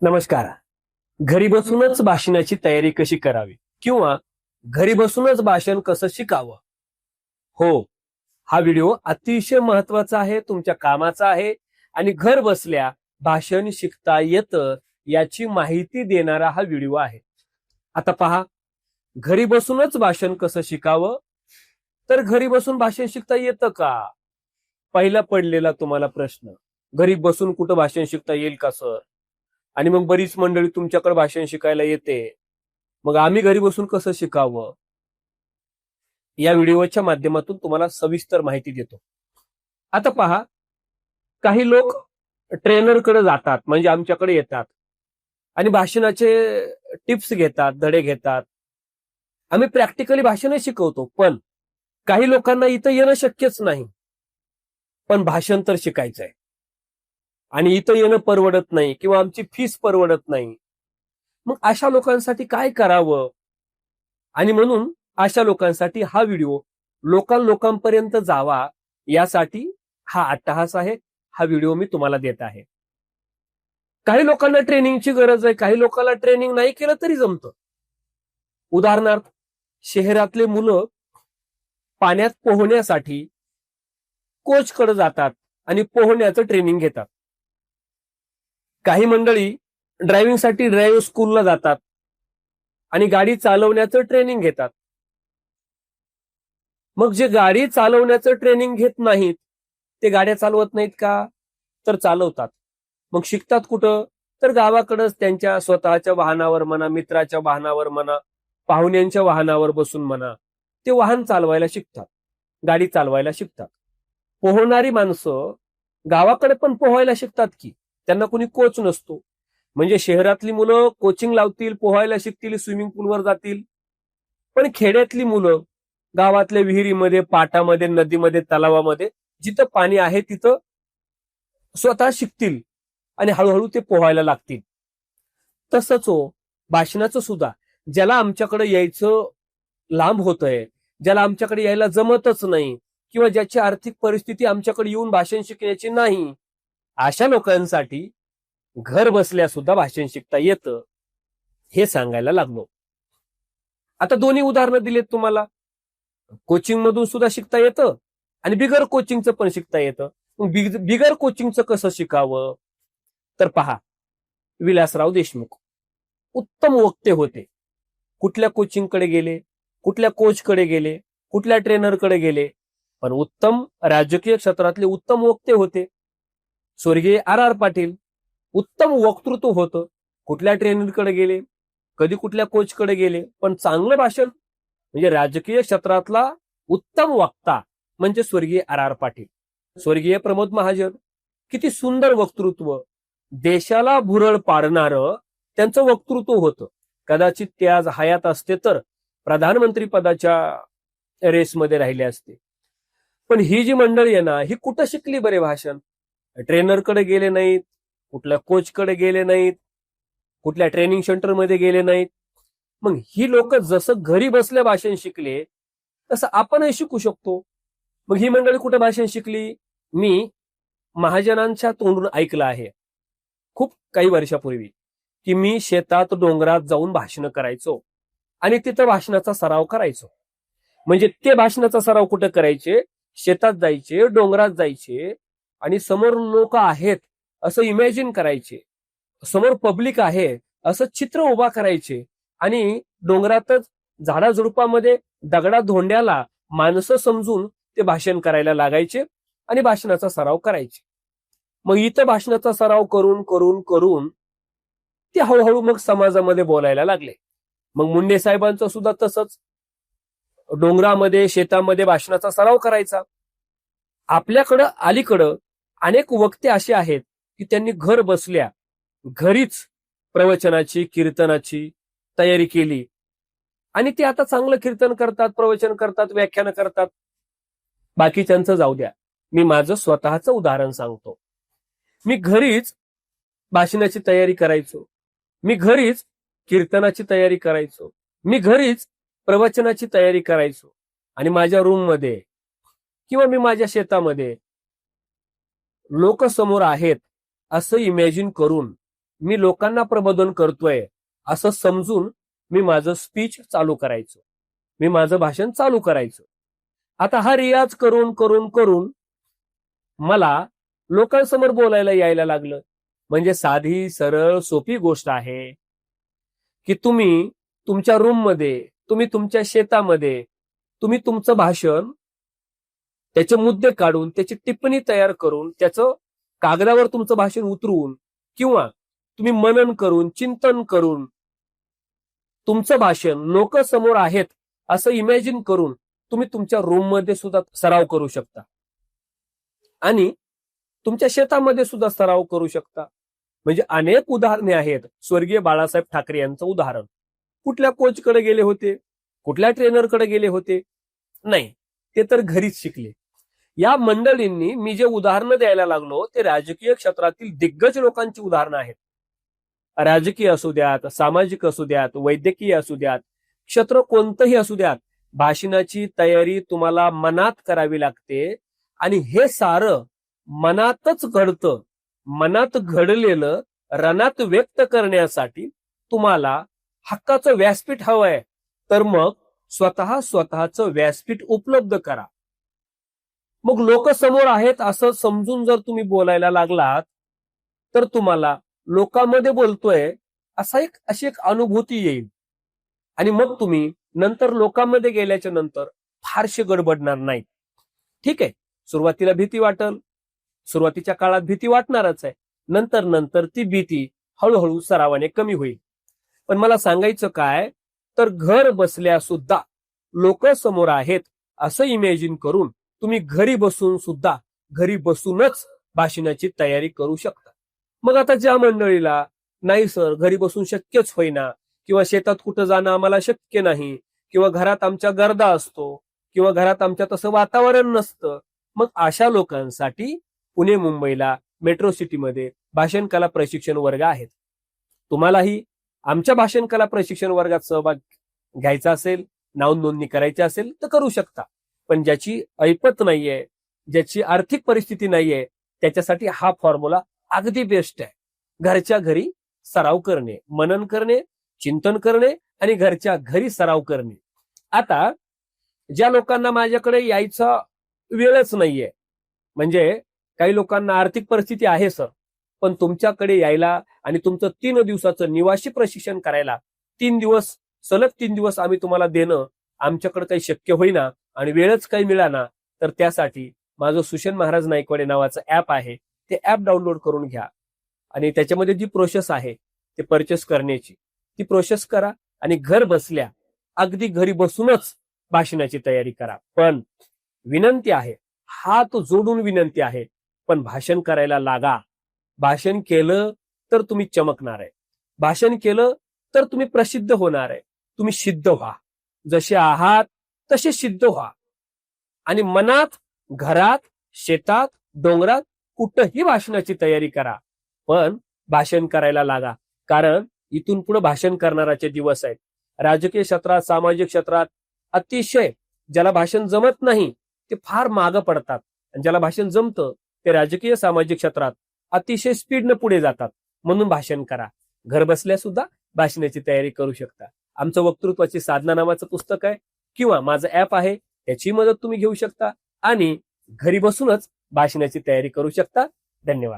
नमस्कार. घरी बसूनच भाषणाची तयारी कशी करावी किंवा घरी बसूनच भाषण कसं शिकावं? हो, हा व्हिडिओ अतिशय महत्वाचा आहे, तुमच्या कामाचा आहे आणि घर बसल्या भाषण शिकता येतं याची माहिती देणारा हा व्हिडिओ आहे. आता पहा, घरी बसूनच भाषण कसं शिकावं? तर घरी बसून भाषण शिकता येतं का? पहिला पडलेला तुम्हाला प्रश्न. घरी बसून कुठं भाषण शिकता येईल का सर? आणि मग बरीच मंडळी तुमच्याकडे भाषण शिकायला येते. मग आम्ही घरी बसून कसं शिकावं? या व्हिडिओच्या माध्यमातून तुम्हाला सविस्तर माहिती देतो. आता पहा, काही लोक ट्रेनरकडे जातात, म्हणजे आमच्याकडे येतात आणि भाषणाचे टिप्स घेतात, धडे घेतात. आम्ही प्रॅक्टिकली भाषण शिकवतो, पण काही लोकांना इथं येणं शक्यच नाही. पण भाषण तर शिकायचंय आणि इथं येणं परवडत नाही किंवा आमची फीस परवडत नाही. मग अशा लोकांसाठी काय करावं? आणि म्हणून अशा लोकांसाठी हा व्हिडिओ लोकांपर्यंत जावा यासाठी हा अट्टहास आहे. हा व्हिडिओ मी तुम्हाला देत आहे. काही लोकांना ट्रेनिंगची गरज आहे, काही लोकांना ट्रेनिंग नाही केलं तरी जमतं. उदाहरणार्थ, शहरातले मुलं पाण्यात पोहण्यासाठी कोचकडे जातात आणि पोहण्याचं ट्रेनिंग घेतात. काही मंडळी ड्रायव्हिंगसाठी ड्राईव्ह स्कूलला जातात आणि गाडी चालवण्याचं ट्रेनिंग घेतात. मग जे गाडी चालवण्याचं ट्रेनिंग घेत नाहीत, ते गाड्या चालवत नाहीत का? तर चालवतात. मग शिकतात कुठं? तर गावाकडंच त्यांच्या स्वतःच्या वाहनावर म्हणा, मित्राच्या वाहनावर म्हणा, पाहुण्यांच्या वाहनावर बसून म्हणा, ते वाहन चालवायला शिकतात, गाडी चालवायला शिकतात. पोहणारी माणसं गावाकडे पण पोहायला शिकतात की, त्यांना कोणी कोच नसतो. म्हणजे शहरातली मुलं कोचिंग लावतील, पोहायला शिकतील, स्विमिंग पूलवर जातील. पण खेड्यातली मुलं गावातल्या विहिरीमध्ये, पाटामध्ये, नदीमध्ये, तलावामध्ये जिथं पाणी आहे तिथं स्वतः शिकतील आणि हळूहळू ते पोहायला लागतील. तसंच हो, भाषणाचं सुद्धा ज्याला आमच्याकडे यायचं लांब होतंय, ज्याला आमच्याकडे यायला जमतच नाही किंवा ज्याची आर्थिक परिस्थिती आमच्याकडे येऊन भाषण शिकण्याची नाही, अशा लोकांसाठी घर बसल्या सुद्धा भाषण शिकता येतं हे सांगायला लागलो. आता दोन्ही उदाहरणं दिलेत तुम्हाला. कोचिंग मधून सुद्धा शिकता येतं आणि बिगर कोचिंगचं पण शिकता येतं. बिगर कोचिंगचं कसं शिकावं? तर पहा, विलासराव देशमुख उत्तम वक्ते होते. कुठल्या कोचिंगकडे गेले, कुठल्या कोचकडे गेले, कुठल्या ट्रेनरकडे गेले, पण उत्तम राजकीय क्षेत्रातले उत्तम वक्ते होते. स्वर्गीय आर पाटील उत्तम वक्तृत्व होतं. कुठल्या ट्रेनरकडे गेले, कधी कुठल्या कोचकडे गेले, पण चांगलं भाषण म्हणजे राजकीय क्षेत्रातला उत्तम वक्ता म्हणजे स्वर्गीय आर पाटील. स्वर्गीय प्रमोद महाजन किती सुंदर वक्तृत्व, देशाला भुरळ पाडणारं त्यांचं वक्तृत्व होतं. कदाचित ते आज हयात असते तर प्रधानमंत्री पदाच्या रेसमध्ये राहिले असते. पण ही जी मंडळी आहे ना, ही कुठं शिकली बरे भाषण? ट्रेनरकडे गेले नाहीत, कुठल्या कोचकडे गेले नाहीत, कुठल्या ट्रेनिंग सेंटरमध्ये गेले नाहीत. मग ही लोक जसं घरी बसल्या भाषण शिकले तसं आपणही शिकू शकतो. मग ही मंडळी कुठे भाषण शिकली? मी महाजनांच्या तोंडून ऐकलं आहे खूप काही वर्षापूर्वी, की मी शेतात डोंगरात जाऊन भाषण करायचो आणि तिथं भाषणाचा सराव करायचो. म्हणजे ते भाषणाचा सराव कुठे करायचे? शेतात जायचे, डोंगरात जायचे आणि समोर लोक आहेत असं इमॅजिन करायचे, समोर पब्लिक आहे असं चित्र उभा करायचे आणि डोंगरातच झाडाझुडपामध्ये दगडा धोंड्याला माणसं समजून ते भाषण करायला लागायचे आणि भाषणाचा सराव करायचे. मग इथं भाषणाचा सराव करून करून करून ते हळूहळू मग समाजामध्ये बोलायला लागले. मग मुंडे साहेबांचं सुद्धा तसंच, डोंगरामध्ये शेतामध्ये भाषणाचा सराव करायचा. आपल्याकडं अलीकडं अनेक वक्ते असे आहेत की त्यांनी घर बसल्या घरीच प्रवचनाची, कीर्तनाची तयारी केली आणि ते आता चांगलं कीर्तन करतात, प्रवचन करतात, व्याख्यान करतात. बाकीच्यांचं जाऊ द्या, मी माझं स्वतःचं उदाहरण सांगतो. मी घरीच भाषणाची तयारी करायचो, मी घरीच कीर्तनाची तयारी करायचो, मी घरीच प्रवचनाची तयारी करायचो आणि माझ्या रूममध्ये किंवा मी माझ्या शेतामध्ये लोक समोर आहेत असं इमॅजिन करून मी लोकांना प्रबोधन करतोय असं समजून मी माझं स्पीच चालू करायचो, मी माझं भाषण चालू करायचो. आता हा रियाज करून करून करून मला लोकांसमोर बोलायला यायला लागलं. म्हणजे साधी सरळ सोपी गोष्ट आहे की तुम्ही तुमच्या रूममध्ये, तुम्ही तुमच्या शेतामध्ये, तुम्ही तुमचं भाषण, त्याचे मुद्दे काढून, त्याची टिप्पणी तयार करून, त्याचं कागदावर तुमचं भाषण उतरवून, किंवा तुम्ही मनन करून, चिंतन करून तुमचं भाषण लोक समोर आहेत असं इमॅजिन करून तुम्ही तुमच्या रूममध्ये सुद्धा सराव करू शकता आणि तुमच्या शेतामध्ये सुद्धा सराव करू शकता. म्हणजे अनेक उदाहरणे आहेत. स्वर्गीय बाळासाहेब ठाकरे यांचं उदाहरण. कुठल्या कोचकडे गेले होते, कुठल्या ट्रेनरकडे गेले होते? नाही, ते तर घरीच शिकले. या मंडळींनी मी जे उदाहरणं द्यायला लागलो ते राजकीय क्षेत्रातील दिग्गज लोकांची उदाहरणं आहेत. राजकीय असू द्यात, सामाजिक असू द्यात, वैद्यकीय असू द्यात, क्षेत्र कोणतंही असू द्यात, भाषणाची तयारी तुम्हाला मनात करावी लागते आणि हे सारं मनातच घडतं. मनात घडलेलं रणात व्यक्त करण्यासाठी तुम्हाला हक्काचं व्यासपीठ हवंय, तर मग स्वतःचं व्यासपीठ उपलब्ध करा. मग लोक समोर आहेत असं समजून जर तुम्ही बोलायला लागलात तर तुम्हाला लोकांमध्ये बोलतोय अशी एक अनुभूती येईल आणि मग तुम्ही नंतर लोकांमध्ये गेल्याच्या नंतर फारशी गडबडणार नाही. ठीक आहे, सुरुवातीला भीती वाटेल, सुरुवातीच्या काळात भीती वाटणारच आहे. नंतर नंतर ती भीती हळूहळू सरावाने कमी होईल. पण मला सांगायचं काय, तर घर बसल्या सुद्धा लोक समोर आहेत असं इमॅजिन करून तुम्ही घरी बसूनच भाषणाची तयारी करू शकता. मग आता ज्या मंडळीला नाही सर घरी बसून शक्यच होईना, किंवा शेतात कुठं जाणं आम्हाला शक्य नाही, किंवा घरात आमच्या गर्दा असतो, किंवा घरात आमच्या तसं वातावरण नसतं, मग अशा लोकांसाठी पुणे मुंबईला मेट्रो सिटीमध्ये भाषण कला प्रशिक्षण वर्ग आहेत. तुम्हालाही आमच्या भाषण कला प्रशिक्षण वर्गात सहभाग घ्यायचा असेल, नाव नोंदणी करायची असेल तर करू शकता. पण ज्याची ऐपत नाहीये, ज्याची आर्थिक परिस्थिती नाहीये, त्याच्यासाठी हा फॉर्म्युला अगदी बेस्ट आहे. घरच्या घरी सराव करणे, मनन करणे, चिंतन करणे आणि घरच्या घरी सराव करणे. आता ज्या लोकांना माझ्याकडे यायचा वेळच नाहीये, म्हणजे काही लोकांना आर्थिक परिस्थिती आहे सर, पण तुमच्याकडे यायला आणि तुमचं 3 दिवसाचं निवासी प्रशिक्षण करायला 3 दिवस सलग 3 दिवस आम्ही तुम्हाला देणं आमच्याकडे काही शक्य होईना आणि वेळच काही मिळाना, तर त्यासाठी माझं सुषेण महाराज नाईकवाडे नावाचं ऍप आहे, ते ऍप डाउनलोड करून घ्या आणि त्याच्यामध्ये जी प्रोसेस आहे ते परचेस करण्याची, ती प्रोसेस करा आणि घर बसल्या अगदी घरी बसूनच भाषणाची तयारी करा. पण विनंती आहे, हात जोडून विनंती आहे, पण भाषण करायला लागा. भाषण केलं तर तुम्ही चमकणार आहे, भाषण केलं तर तुम्ही प्रसिद्ध होणार आहे. तुम्ही सिद्ध व्हा, जसे आहात तसे सिद्ध व्हा आणि मनात, घरात, शेतात, डोंगरात कुठंही भाषणाची तयारी करा, पण भाषण करायला लागा. कारण इथून पुढे भाषण करणाराचे दिवस आहेत. राजकीय क्षेत्रात, सामाजिक क्षेत्रात अतिशय ज्याला भाषण जमत नाही ते फार मागं पडतात, आणि ज्याला भाषण जमतं ते राजकीय सामाजिक क्षेत्रात अतिशय स्पीडनं पुढे जातात. म्हणून भाषण करा. घर बसल्या सुद्धा भाषणाची तयारी करू शकता. आमचं वक्तृत्वाची साधना नावाचं पुस्तक आहे किंवा माझं ऍप आहे, त्याची मदत तुम्ही घेऊ शकता आणि घरी बसूनच भाषणाची तयारी करू शकता. धन्यवाद.